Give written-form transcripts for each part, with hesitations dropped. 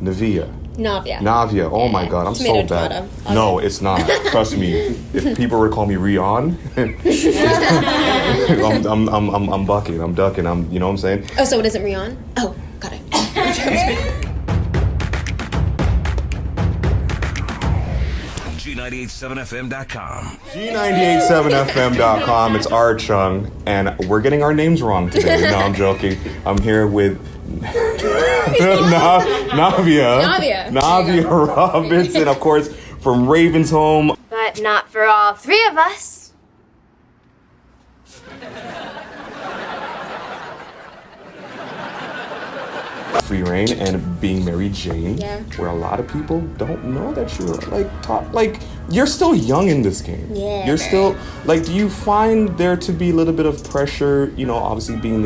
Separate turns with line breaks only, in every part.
Navia.
Navia. Oh my God, I'm
Tomato,
so bad.
tomato.
No, it's not. Trust me. If people were to call me Rion, I'm bucking. I'm ducking. You know what I'm saying?
Oh, so it isn't Rion? Oh, got it.
G987FM.com.
G987FM.com. It's R Chung, and we're getting our names wrong today. No, I'm joking. I'm here with Navia Robinson, of course, from Raven's Home.
But not for all three of us.
Free Reign and being Mary Jane, where a lot of people don't know that you're you're still young in this game.
Yeah.
You're still do you find there to be a little bit of pressure, obviously being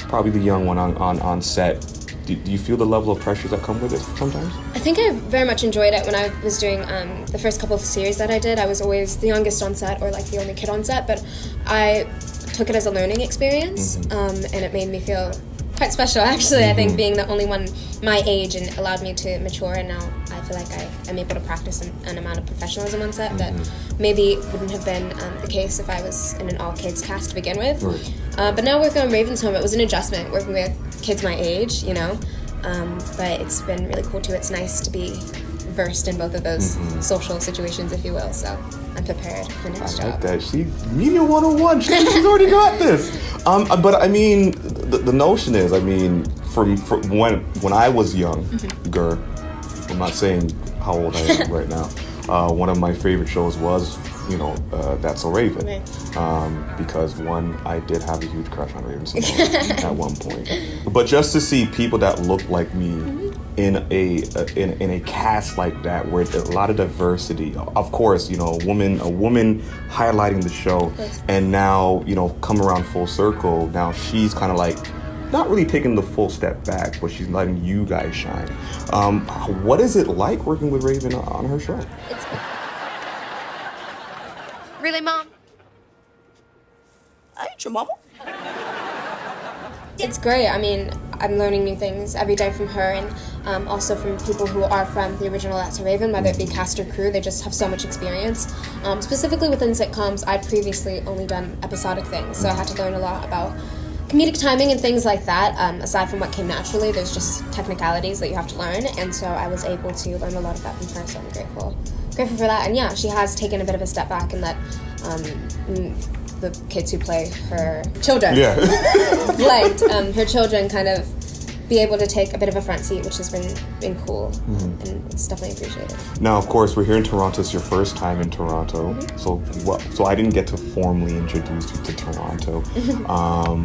probably the young one on set? Do you feel the level of pressures that come with it sometimes?
I think I very much enjoyed it when I was doing the first couple of series that I did. I was always the youngest on set or the only kid on set, but I took it as a learning experience, and it made me feel quite special, actually. I think being the only one my age and allowed me to mature, and now I feel like I'm able to practice an amount of professionalism on set that maybe wouldn't have been the case if I was in an all-kids cast to begin with.
Right.
But now working on Raven's Home, it was an adjustment working with kids my age, but it's been really cool too. It's nice to be versed in both of those social situations, if you will, so I'm prepared for the next job.
I like that. She Media 101. She's already got this. But I mean, the notion is, from when I was younger, I'm not saying how old I am right now. One of my favorite shows was, That's So Raven, because I did have a huge crush on Raven at one point. But just to see people that look like me in a cast like that, where there's a lot of diversity, of course, a woman highlighting the show, and now come around full circle. Now she's kind of not really taking the full step back, but she's letting you guys shine. What is it like working with Raven on her show?
Really, Mom?
I ain't your mama.
It's great. I'm learning new things every day from her, and also from people who are from the original That's So Raven, whether it be cast or crew. They just have so much experience. Specifically within sitcoms, I'd previously only done episodic things, so I had to learn a lot about comedic timing and things like that. Aside from what came naturally, there's just technicalities that you have to learn, and so I was able to learn a lot of that from her, so I'm grateful for that. And yeah, she has taken a bit of a step back in that the kids who play her children, her children kind of be able to take a bit of a front seat, which has been cool, and it's definitely appreciated.
Now, of course, we're here in Toronto. It's your first time in Toronto, so I didn't get to formally introduce you to Toronto,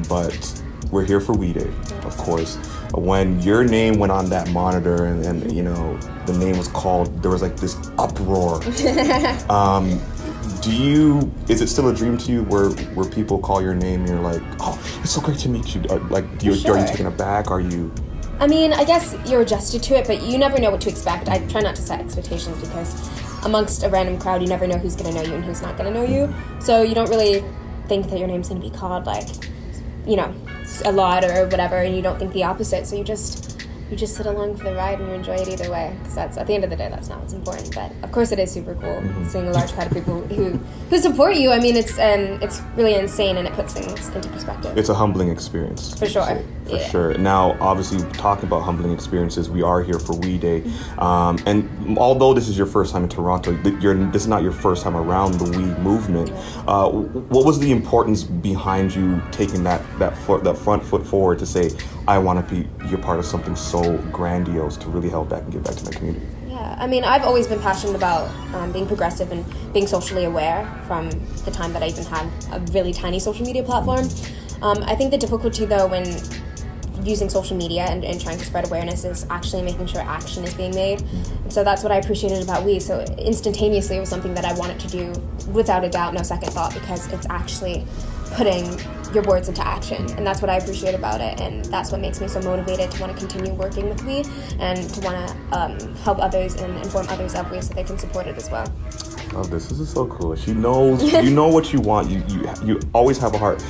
but we're here for WeDay, of course. When your name went on that monitor and the name was called, there was this uproar. Is it still a dream to you where people call your name and you're like, oh, it's so great to meet you? Are you taken aback? Are you?
I guess you're adjusted to it, but you never know what to expect. I try not to set expectations because amongst a random crowd, you never know who's going to know you and who's not going to know you. So you don't really think that your name's going to be called a lot or whatever, and you don't think the opposite. So you just sit along for the ride and you enjoy it either way, because that's, at the end of the day, that's not what's important. But of course it is super cool seeing a large crowd of people who support you. It's really insane, and it puts things into perspective.
It's a humbling experience.
For sure.
For sure. Now, obviously, talking about humbling experiences, we are here for WeDay. And although this is your first time in Toronto, this is not your first time around the We movement. What was the importance behind you taking that front foot forward to say, I want to be part of something so grandiose to really help back and give back to my community?
Yeah, I've always been passionate about being progressive and being socially aware from the time that I even had a really tiny social media platform. I think the difficulty, though, when using social media and trying to spread awareness is actually making sure action is being made. And so that's what I appreciated about We. So instantaneously, it was something that I wanted to do without a doubt, no second thought, because it's actually putting your words into action, and that's what I appreciate about it, and that's what makes me so motivated to want to continue working with We and to want to help others and inform others of We so they can support it as well.
Oh, this is so cool. She knows, you know what you want. You always have a heart.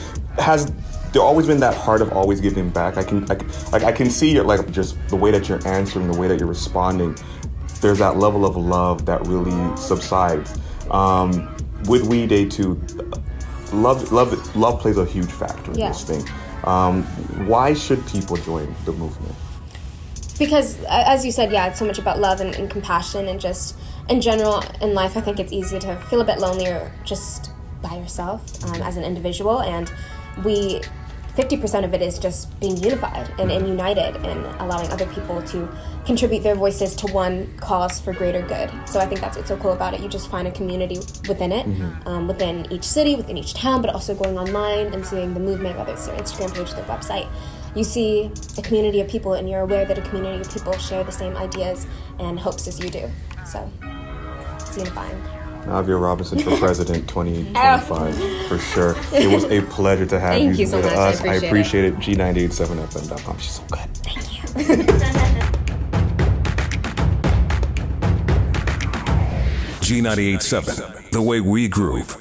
there always been that heart of always giving back. I can see your, like, just the way that you're answering, the way that you're responding. There's that level of love that really subsides. With WeDay too, love plays a huge factor in this thing. Why should people join the movement?
Because, as you said, it's so much about love and compassion, and just in general in life, I think it's easy to feel a bit lonely or just by yourself as an individual, and 50% of it is just being unified and united and allowing other people to contribute their voices to one cause for greater good. So I think that's what's so cool about it. You just find a community within it, within each city, within each town, but also going online and seeing the movement, whether it's their Instagram page, their website. You see a community of people, and you're aware that a community of people share the same ideas and hopes as you do. So it's unifying.
Navia Robinson for President 2025, for sure. It was a pleasure to have
Thank you so
with
much.
us.
I appreciate
it. G987fm.com. She's so good.
Thank you.
G987, the way we groove.